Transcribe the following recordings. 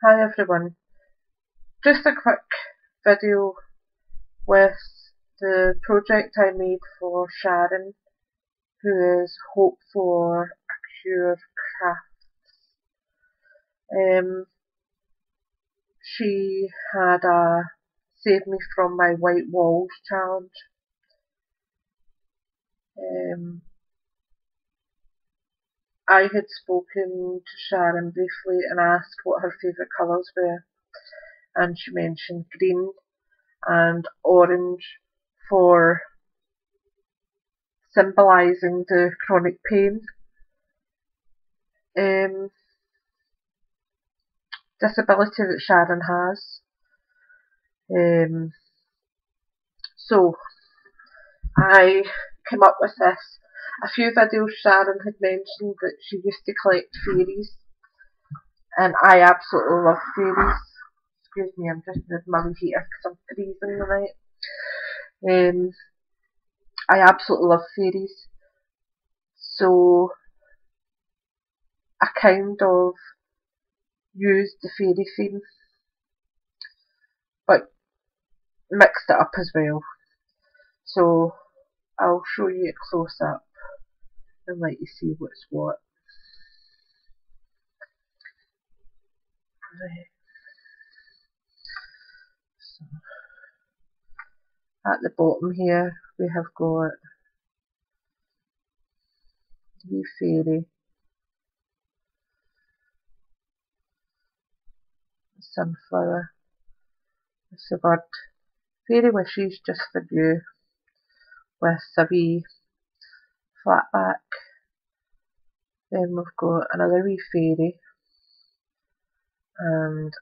Hi everyone, just a quick video with the project I made for Sharon, who is Hope4ACureCrafts. She had a Save Me From My White Walls challenge. I had spoken to Sharon briefly and asked what her favourite colours were, and she mentioned green and orange for symbolising the chronic pain, disability that Sharon has. So I came up with this. A few videos Sharon had mentioned that she used to collect fairies, and I absolutely love fairies. Excuse me, I'm just moving my wee heater because I'm freezing tonight. I absolutely love fairies, so I kind of used the fairy theme, but mixed it up as well. So I'll show you a close up and let you see what's what. So at the bottom here we have got the wee fairy, the sunflower, the bird, fairy wishes just for you, with a wee flat back. Then we've got another wee fairy, and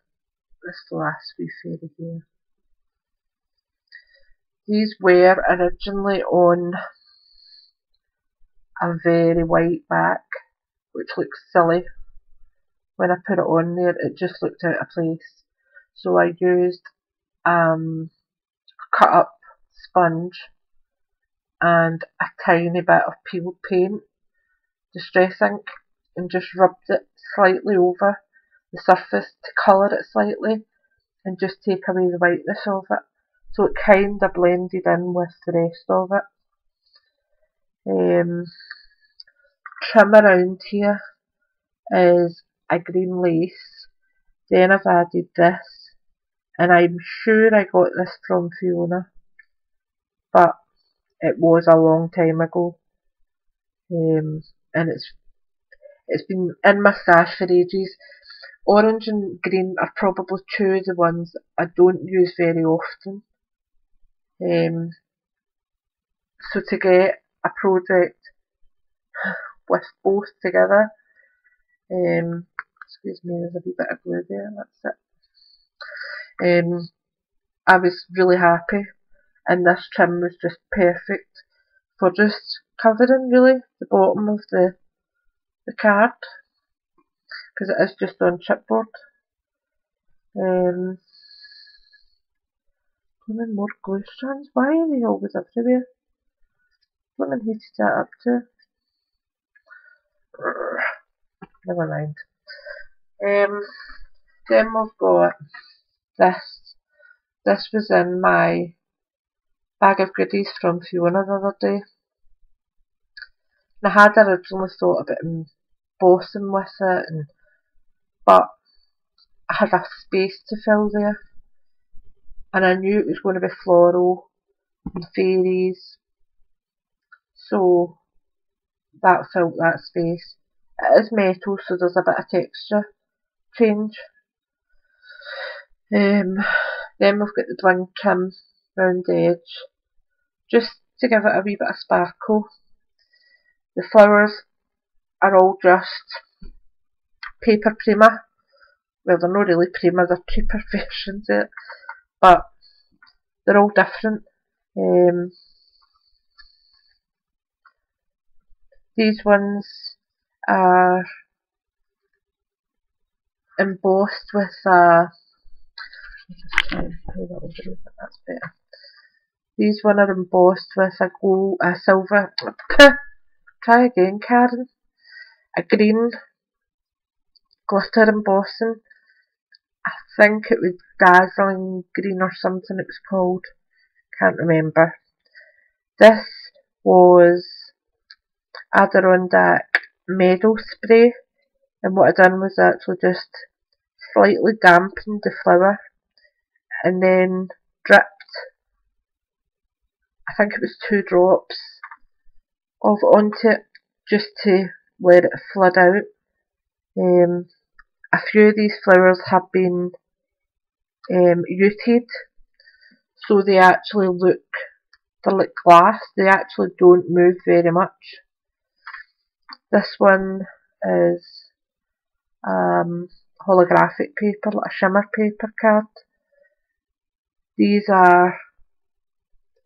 this last wee fairy here. These were originally on a very white back, which looks silly. When I put it on there, it just looked out of place. So I used cut up sponge and a tiny bit of peeled paint, distress ink, and just rubbed it slightly over the surface to colour it slightly and just take away the whiteness of it. So it kind of blended in with the rest of it. Trim around here is a green lace. Then I've added this, and I'm sure I got this from Fiona, but it was a long time ago, and it's been in my stash for ages. Orange and green are probably two of the ones I don't use very often. So to get a project with both together, excuse me, there's a wee bit of glue there, that's it. I was really happy, and this trim was just perfect for just covering really the bottom of the card, because it is just on chipboard. More glue strands, why are they always everywhere? Blooming hated that up too. Never mind. Then we've got this. This was in my bag of goodies from Fiona the other day. And I had originally thought about embossing with it, but I had a space to fill there, and I knew it was going to be floral and fairies, so that filled that space. It is metal, so there's a bit of texture change. Then we've got the bling trim round the edge, just to give it a wee bit of sparkle. The flowers are all just paper prima. Well, they're not really prima, they're cheaper versions of it, but they're all different. These ones are embossed with a, just try and pull that over a bit, that's better. These ones are embossed with a silver, try again Karen, a green glitter embossing, I think it was Dazzling Green or something it was called. Can't remember. This was Adirondack Meadow Spray, and what I done was actually just slightly dampened the flower and then dripped, I think it was 2 drops of onto it just to let it flood out. A few of these flowers have been ewed, so they actually look, they're like glass, they actually don't move very much. This one is holographic paper, like a shimmer paper card. These are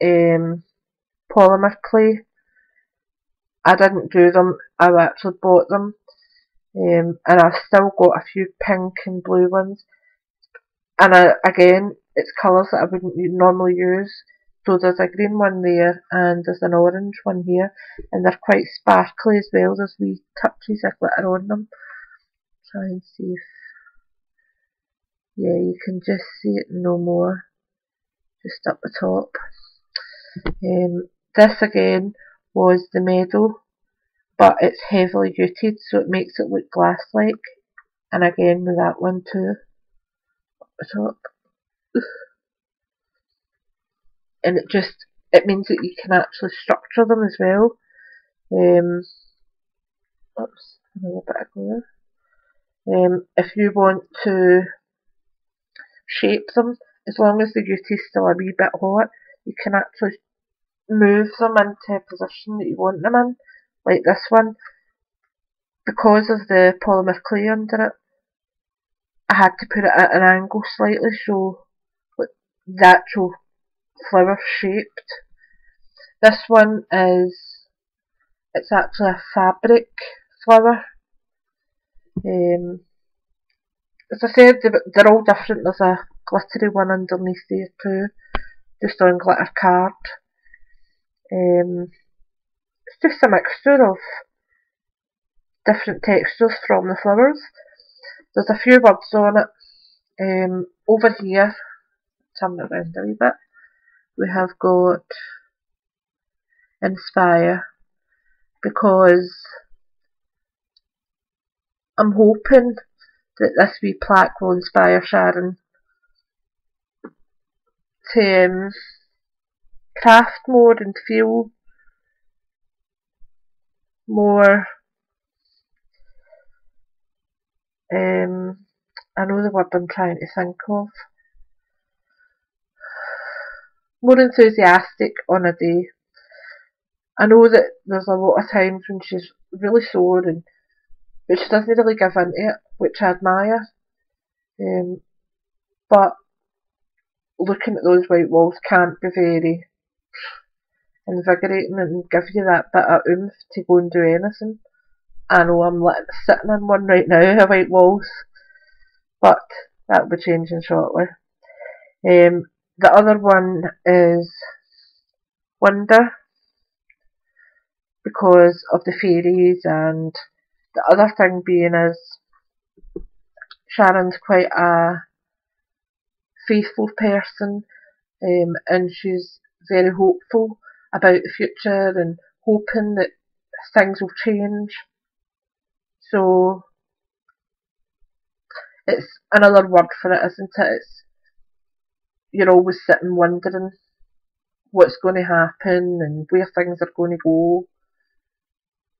polymer clay. I didn't do them, I actually bought them. And I've still got a few pink and blue ones. And again, it's colours that I wouldn't normally use. So there's a green one there, and there's an orange one here. And they're quite sparkly as well, there's wee touches of glitter on them. Try and see if, yeah, you can just see it no more. Just up the top. This again was the Meadow, but it's heavily ewed, so it makes it look glass-like. And again with that one too, up the top. And it means that you can actually structure them as well. Oops, another bit of glue. If you want to shape them, as long as the ute is still a wee bit hot, you can actually move them into a position that you want them in, like this one. Because of the polymer clay under it, I had to put it at an angle slightly so the actual flower shaped. This one it's actually a fabric flower. As I said, they're all different. There's a glittery one underneath there too, just on glitter card. It's just a mixture of different textures from the flowers. There's a few words on it. Over here, turn it around a wee bit, we have got Inspire, because I'm hoping that this wee plaque will inspire Sharon to craft more and feel more, I know the word I'm trying to think of, more enthusiastic on a day. I know that there's a lot of times when she's really sore but she doesn't really give in to it, which I admire. But looking at those white walls can't be very invigorating and give you that bit of oomph to go and do anything. I know I'm sitting in one right now, the white walls, but that'll be changing shortly. The other one is Wonder, because of the fairies, and the other thing being is Sharon's quite a faithful person, and she's very hopeful about the future and hoping that things will change. So it's another word for it, isn't it? You're always sitting wondering what's going to happen and where things are going to go.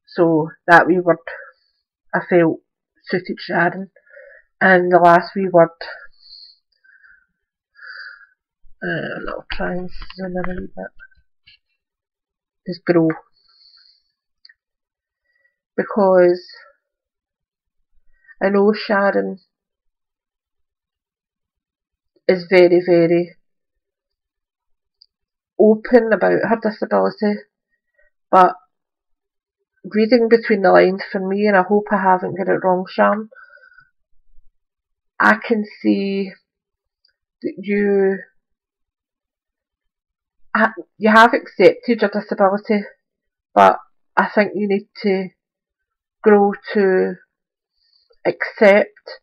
So that wee word I felt suited Sharon. And the last wee word, I'll try and zoom in a wee bit, is grow. Because I know Sharon is very, very open about her disability, but reading between the lines for me, and I hope I haven't got it wrong, Sharon, I can see that you have accepted your disability, but I think you need to grow to accept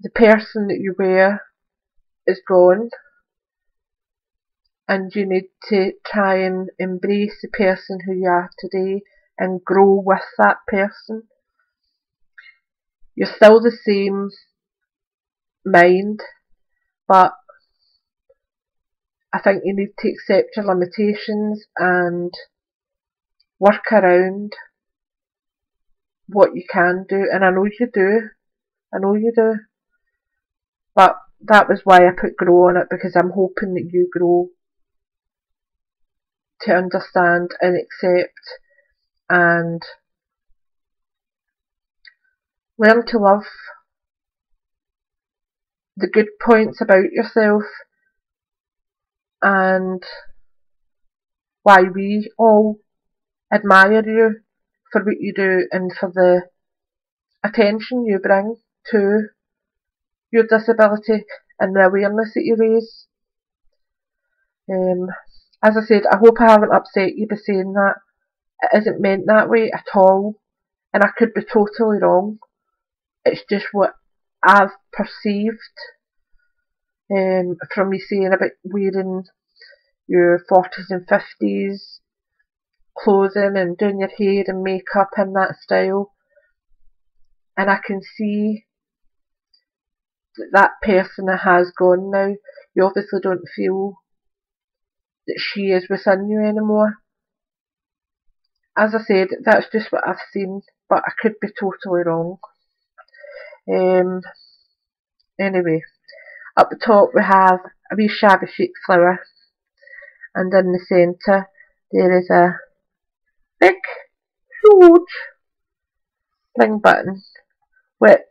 the person that you were is gone, and you need to try and embrace the person who you are today and grow with that person. You're still the same mind, but I think you need to accept your limitations and work around what you can do, and I know you do. I know you do. But that was why I put grow on it, because I'm hoping that you grow to understand and accept and learn to love the good points about yourself and why we all admire you for what you do and for the attention you bring to your disability and the awareness that you raise. As I said, I hope I haven't upset you by saying that. It isn't meant that way at all, and I could be totally wrong. It's just what I've perceived from me saying about wearing your 40s and 50s clothing and doing your hair and makeup in that style. And I can see that that person has gone now. You obviously don't feel that she is within you anymore. As I said, that's just what I've seen, but I could be totally wrong. Anyway, up the top we have a wee shabby chic flower, and in the centre there is a big, huge bling button, which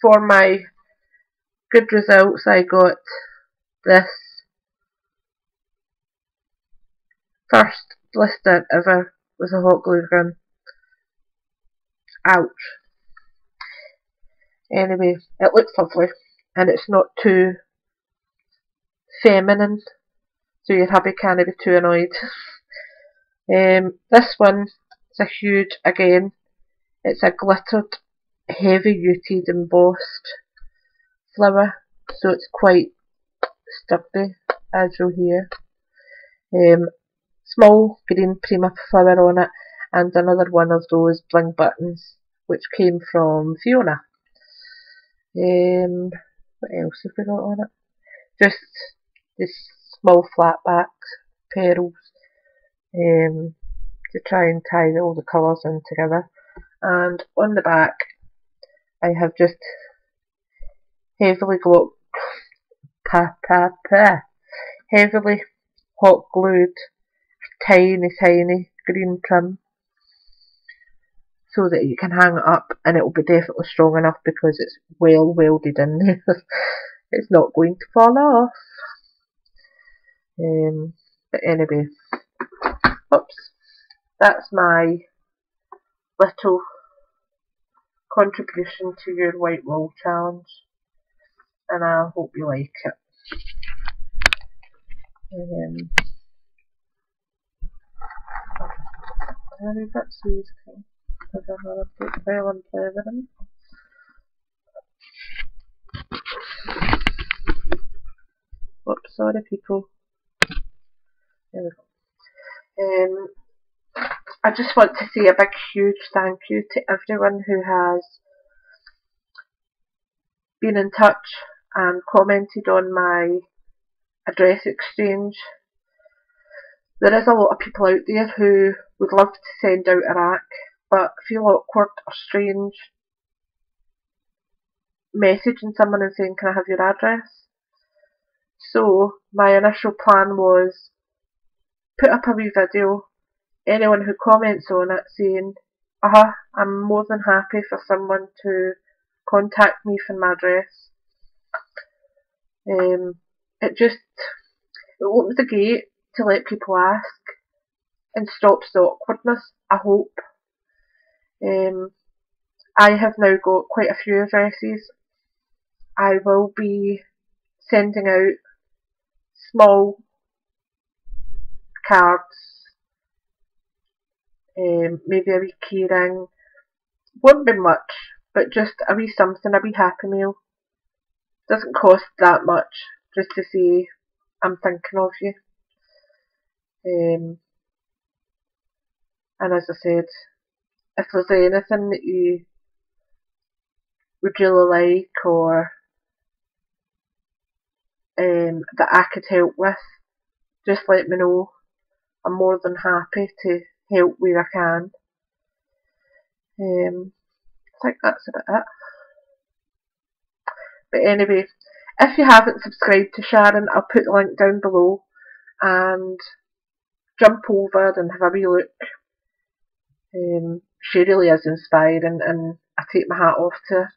for my good results I got this first blister ever with a hot glue gun. Ouch. Anyway, it looks lovely and it's not too feminine, so your hubby can't be too annoyed. This one is a huge, again, it's a glittered, heavy duty embossed flower, so it's quite sturdy, as you'll hear. Small green prima flower on it, and another one of those bling buttons, which came from Fiona. What else have we got on it? Just this small flat back pearls to try and tie all the colours in together. And on the back I have just heavily heavily hot glued tiny green trim so that you can hang it up, and it will be definitely strong enough because it's well welded in there. It's not going to fall off. But anyway, oops, that's my little contribution to your white wool challenge, and I hope you like it. Very bit sweet, because I'm going to put well and flavour in. Oops, sorry people. There we go. I just want to say a big huge thank you to everyone who has been in touch and commented on my address exchange. There is a lot of people out there who would love to send out a rack, but feel awkward or strange messaging someone and saying, can I have your address? So my initial plan was put up a wee video, anyone who comments on it saying, I'm more than happy for someone to contact me for my address. It opens the gate to let people ask and stops the awkwardness, I hope. I have now got quite a few addresses. I will be sending out small cards, maybe a wee key ring. Won't be much, but just a wee something, a wee happy meal. Doesn't cost that much, just to say I'm thinking of you. And as I said, if there's anything that you would really like, or that I could help with, just let me know. I'm more than happy to help where I can. I think that's about it. But anyway, if you haven't subscribed to Sharon, I'll put the link down below, and jump over and have a wee look. She really is inspiring, and I take my hat off to her.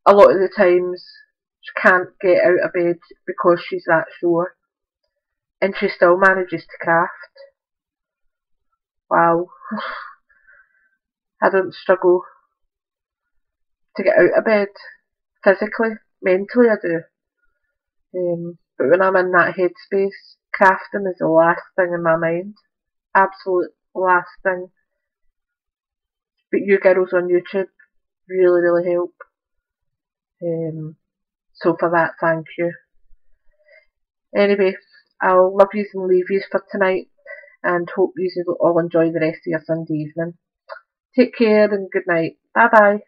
A lot of the times she can't get out of bed because she's that sore, and she still manages to craft. Wow. I don't struggle to get out of bed physically, mentally I do. But when I'm in that headspace, crafting is the last thing in my mind. Absolute last thing. But you girls on YouTube really, really help. So for that, thank you. Anyway, I'll love yous and leave yous for tonight, and hope yous all enjoy the rest of your Sunday evening. Take care and good night. Bye bye.